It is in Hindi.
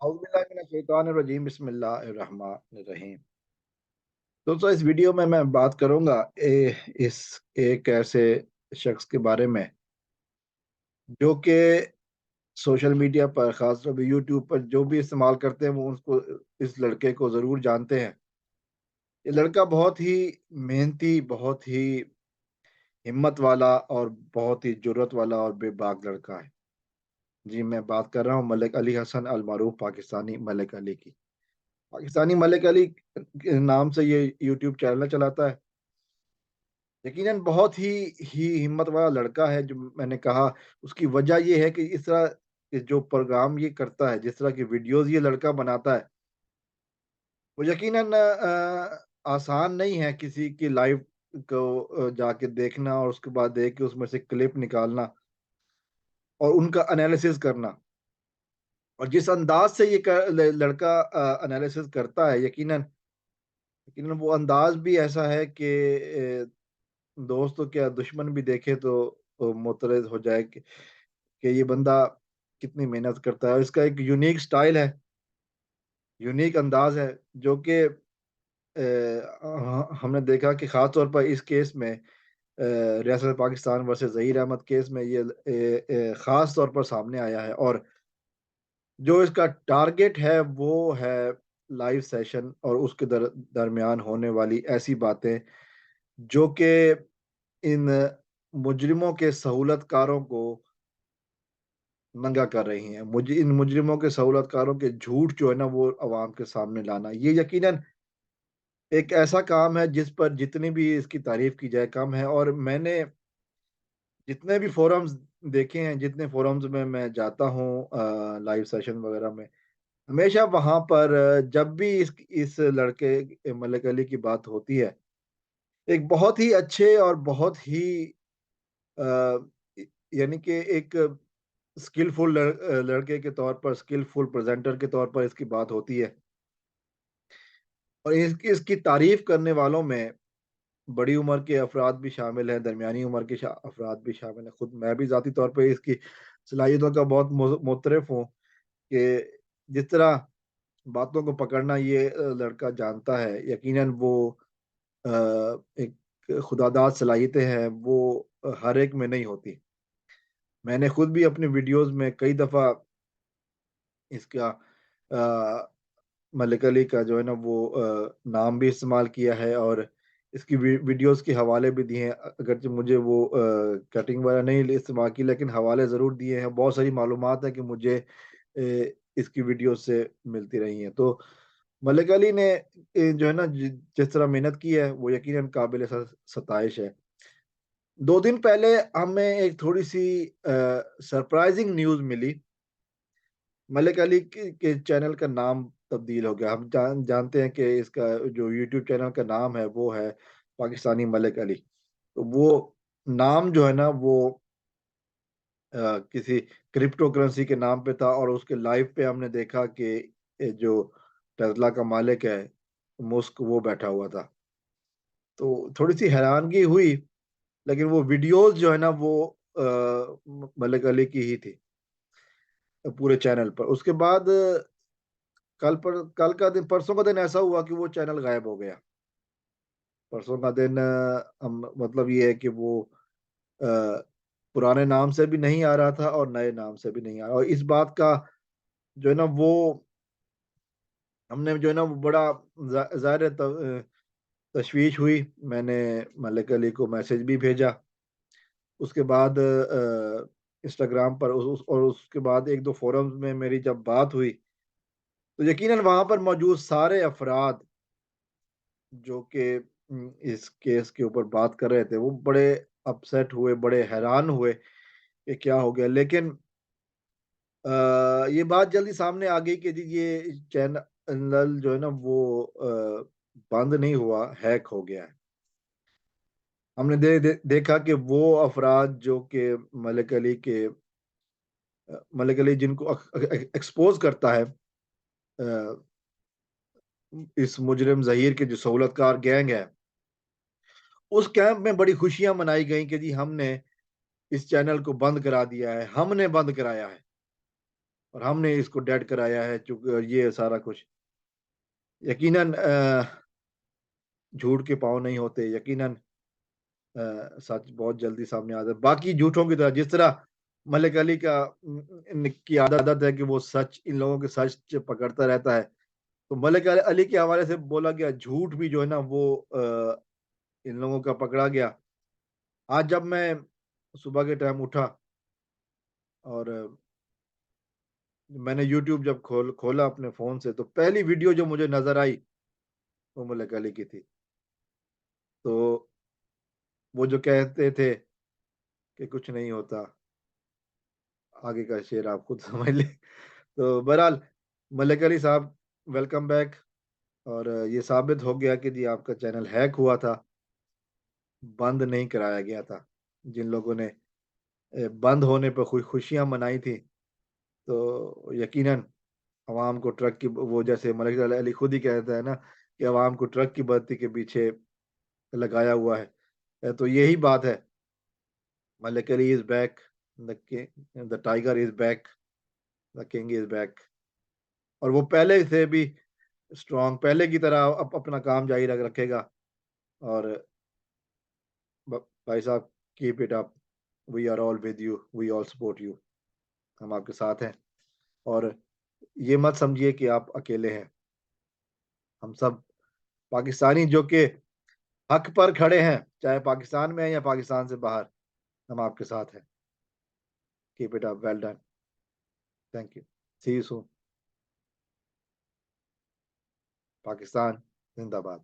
औज़ुबिल्लाहिमिनश्शैतानिर्रजीम बिस्मिल्लाहिर्रहमानिर्रहीम। दोस्तों इस वीडियो में मैं बात करूंगा इस एक ऐसे शख्स के बारे में जो कि सोशल मीडिया पर खासतौर पे यूट्यूब पर जो भी इस्तेमाल करते हैं वो उसको इस लड़के को ज़रूर जानते हैं। ये लड़का बहुत ही मेहनती, बहुत ही हिम्मत वाला और बहुत ही जुर्रत वाला और बेबाक लड़का है। जी, मैं बात कर रहा हूँ मलिक अली हसन अल मारूफ पाकिस्तानी मलिक अली की। पाकिस्तानी मलिक अली के नाम से ये यूट्यूब चैनल चलाता है। यकीनन बहुत ही हिम्मत वाला लड़का है जो मैंने कहा। उसकी वजह ये है कि इस तरह के जो प्रोग्राम ये करता है, जिस तरह की वीडियोज़ ये लड़का बनाता है, वो यकीनन आसान नहीं है किसी की लाइव को जाके देखना और उसके बाद देख के उसमें से क्लिप निकालना और उनका एनालिसिस करना। और जिस अंदाज़ से ये क ल लड़का एनालिसिस करता है, यकीनन यकीनन वो अंदाज़ भी ऐसा है कि दोस्त तो क्या दुश्मन भी देखे तो मुतरज़ हो जाए कि ये बंदा कितनी मेहनत करता है। इसका एक यूनिक स्टाइल है, यूनिक अंदाज़ है जो कि हमने देखा कि ख़ास तौर पर इस केस में रियासत पाकिस्तान वर्सेस ज़हीर अहमद केस में ये ख़ास तौर पर सामने आया है। और जो इसका टारगेट है वो है लाइव सेशन और उसके दरमियान होने वाली ऐसी बातें जो कि इन मुजरिमों के सहूलतकारों को नंगा कर रही हैं। मुझे इन मुजरिमों के सहूलतकारों के झूठ जो है ना वो अवाम के सामने लाना, ये यकीनन एक ऐसा काम है जिस पर जितनी भी इसकी तारीफ़ की जाए कम है। और मैंने जितने भी फ़ोरम्स देखे हैं, जितने फ़ोरम्स में मैं जाता हूँ लाइव सेशन वग़ैरह में, हमेशा वहाँ पर जब भी इस लड़के मलिक अली की बात होती है, एक बहुत ही अच्छे और बहुत ही अ, इ यानी कि एक स्किलफुल लड़के के तौर पर, स्किलफुल प्रेज़ेंटर के तौर पर इसकी बात होती है। और इसकी इसकी तारीफ़ करने वालों में बड़ी उम्र के अफ़राद भी शामिल हैं, दरमियानी उम्र के अफ़राद भी शामिल हैं। खुद मैं भी ज़ाती तौर पे इसकी सलाहियतों का बहुत मुतरिफ़ हूँ कि जिस तरह बातों को पकड़ना ये लड़का जानता है, यकीनन वो एक खुदादाद सलाहियतें हैं, वो हर एक में नहीं होती। मैंने खुद भी अपनी वीडियोज़ में कई दफ़ा इसका अ, मलिक अली का जो है ना वो नाम भी इस्तेमाल किया है और इसकी वीडियोज़ के हवाले भी दिए हैं। अगरचे मुझे वो कटिंग वगैरह नहीं इस्तेमाल की, लेकिन हवाले ज़रूर दिए हैं। बहुत सारी मालूमात है कि मुझे इसकी वीडियो से मिलती रही हैं। तो मलिक अली ने जो है ना जिस तरह मेहनत की है वो यकीनन काबिल सताइश है। 2 दिन पहले हमें एक थोड़ी-सी सरप्राइज़िंग न्यूज़ मिली। मलिक अली के चैनल का नाम तब्दील हो गया। हम जानते हैं कि इसका जो यूट्यूब चैनल का नाम है वो है पाकिस्तानी मलिक अली। तो वो नाम जो है ना वो किसी क्रिप्टो करेंसी के नाम पे था और उसके लाइव पे हमने देखा कि ये जो टेस्ला का मालिक है मुस्क, वो बैठा हुआ था। तो थोड़ी-सी हैरानगी हुई, लेकिन वो वीडियोज़ जो है ना वो मलिक अली की ही थी पूरे चैनल पर। उसके बाद कल का दिन, परसों का दिन ऐसा हुआ कि वो चैनल गायब हो गया। परसों का दिन हम मतलब ये है कि वो अ, पुराने नाम से भी नहीं आ रहा था और नए नाम से भी नहीं आ रहा, और इस बात का जो है ना वो हमने जो है ना वो बड़ा ज़ाहिर है तशवीश हुई। मैंने मलिक अली को मैसेज भी भेजा। उसके बाद इंस्टाग्राम पर और उसके बाद 1-2 फ़ोरम्स में मेरी जब बात हुई, तो यकीनन वहाँ पर मौजूद सारे अफ़राद जो कि इस केस के ऊपर बात कर रहे थे, वो बड़े अपसेट हुए, बड़े हैरान हुए कि क्या हो गया। लेकिन ये बात जल्दी सामने आ गई कि जी ये चैनल जो है ना वो बंद नहीं हुआ, हैक हो गया है। हमने देखा कि वो अफ़राद जो कि मलिक अली के मलिक अली जिनको एक्सपोज़ करता है इस मुजरिम ज़हीर के जो सहूलतकार गैंग है, उस कैंप में बड़ी खुशियाँ मनाई गई कि जी हमने इस चैनल को बंद करा दिया है, हमने बंद कराया है। और हमने इसको डेड कराया है चूँकि ये सारा कुछ। यकीनन झूठ के पाँव नहीं होते, यकीनन सच बहुत जल्दी सामने आता है। बाकी झूठों की तरह जिस तरह मलिक अली का की आदत है कि वो सच इन लोगों के सच पकड़ता रहता है। तो मलिक अली के हवाले से बोला गया झूठ भी जो है ना वो इन लोगों का पकड़ा गया। आज जब मैं सुबह के टाइम उठा और मैंने यूट्यूब जब खोला अपने फ़ोन से तो पहली वीडियो जो मुझे नज़र आई, वो मलिक अली की थी। तो वो जो कहते थे कि कुछ नहीं होता, आगे का शेर आप खुद समझ लें। तो बहरहाल मलिक अली साहब वेलकम बैक और ये साबित हो गया कि जी आपका चैनल हैक हुआ था, बंद नहीं कराया गया था। जिन लोगों ने बंद होने पे खुशियाँ मनाई थी, तो यकीनन अवाम को ट्रक की वो जैसे मलिक अली खुद ही कहता है ना कि अवाम को ट्रक की बत्ती के पीछे लगाया हुआ है। तो यही बात है, Malik Ali is back, the tiger is back, the king is back और वो पहले से भी स्ट्रॉन्ग पहले की तरह अपना काम जारी रखेगा और ब भाई साहब keep it up, we are all with you, we all support you. हम आपके साथ हैं और ये मत समझिए कि आप अकेले हैं। हम सब पाकिस्तानी जो कि हक पर खड़े हैं, चाहे पाकिस्तान में हैं या पाकिस्तान से बाहर, हम आपके साथ हैं। Keep it up, well done, thank you, see you soon. Pakistan ज़िंदाबाद।